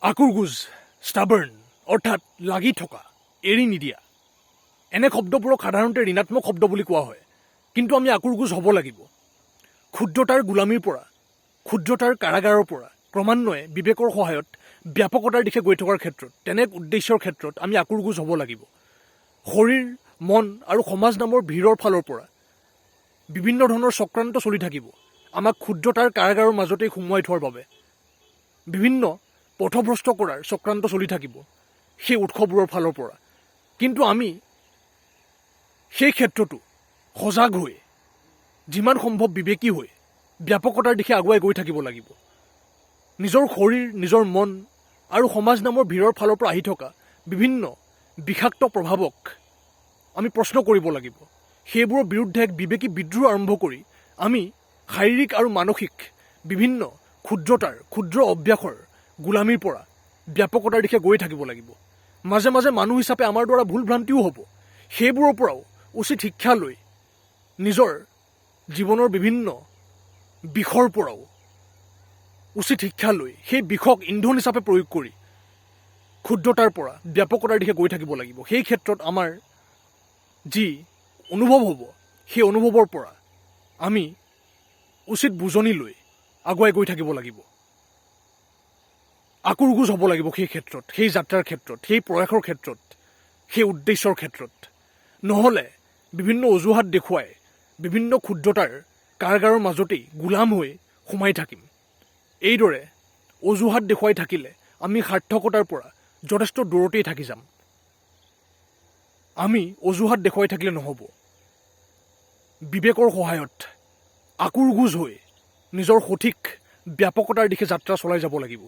আকুৰগুজ, stubborn অৰ্থাৎ লাগি থকা, এৰি নিদিয়া। এনে শব্দবোৰক সাধাৰণতে ঋণাত্মক শব্দ বুলি কোৱা হয়, কিন্তু আমি আকুৰগুজ হ'ব লাগিব। ক্ষুদ্ৰতাৰ গোলামীৰ পৰা, ক্ষুদ্ৰতাৰ কাৰাগাৰৰ পৰা ক্ৰমান্বয়ে বিবেকৰ সহায়ত ব্যাপকতাৰ দিশে গৈ থকাৰ ক্ষেত্ৰত, তেনে এক উদ্দেশ্যৰ ক্ষেত্ৰত আমি আকুৰগুজ হ'ব লাগিব। শৰীৰ, মন আৰু সমাজ নামৰ ভিৰৰ ফালৰ পৰা বিভিন্ন ধৰণৰ চক্ৰান্ত চলি থাকিব আমাক ক্ষুদ্ৰতাৰ কাৰাগাৰৰ মাজতেই সুমুৱাই থোৱাৰ বাবে। বিভিন্ন পথভ্ৰষ্ট কৰাৰ চক্ৰান্ত চলি থাকিব সেই উৎসবোৰৰ ফালৰ পৰা। কিন্তু আমি সেই ক্ষেত্ৰতো সজাগ হৈ, যিমান সম্ভৱ বিবেকী হৈ ব্যাপকতাৰ দিশে আগুৱাই গৈ থাকিব লাগিব। নিজৰ শৰীৰ, নিজৰ মন আৰু সমাজ নামৰ ভিৰৰ ফালৰ পৰা আহি থকা বিভিন্ন বিষাক্ত প্ৰভাৱক আমি প্ৰশ্ন কৰিব লাগিব। সেইবোৰৰ বিৰুদ্ধে এক বিবেকী বিদ্ৰোহ আৰম্ভ কৰি আমি শাৰীৰিক আৰু মানসিক বিভিন্ন ক্ষুদ্ৰতাৰ, ক্ষুদ্ৰ অভ্যাসৰ গোলামীৰ পৰা ব্যাপকতাৰ দিশে গৈ থাকিব লাগিব। মাজে মাজে মানুহ হিচাপে আমাৰ দ্বাৰা ভুল ভ্ৰান্তিও হ'ব। সেইবোৰৰ পৰাও উচিত শিক্ষা লৈ নিজৰ জীৱনৰ বিভিন্ন বিষৰ পৰাও উচিত শিক্ষা লৈ সেই বিষক ইন্ধন হিচাপে প্ৰয়োগ কৰি ক্ষুদ্ৰতাৰ পৰা ব্যাপকতাৰ দিশে গৈ থাকিব লাগিব। সেই ক্ষেত্ৰত আমাৰ যি অনুভৱ হ'ব, সেই অনুভৱৰ পৰা আমি উচিত বুজনি লৈ আগুৱাই গৈ থাকিব লাগিব। আকুৰগুজ হ'ব লাগিব সেই ক্ষেত্ৰত, সেই যাত্ৰাৰ ক্ষেত্ৰত, সেই প্ৰয়াসৰ ক্ষেত্ৰত, সেই উদ্দেশ্যৰ ক্ষেত্ৰত। নহ'লে বিভিন্ন অজুহাত দেখুৱাই বিভিন্ন ক্ষুদ্ৰতাৰ কাৰাগাৰৰ মাজতেই গোলাম হৈ সোমাই থাকিম। এইদৰে অজুহাত দেখুৱাই থাকিলে আমি সাৰ্থকতাৰ পৰা যথেষ্ট দূৰতেই থাকি যাম। আমি অজুহাত দেখুৱাই থাকিলে নহ'ব। বিবেকৰ সহায়ত আকুৰগুজ হৈ নিজৰ সঠিক ব্যাপকতাৰ দিশে যাত্ৰা চলাই যাব লাগিব।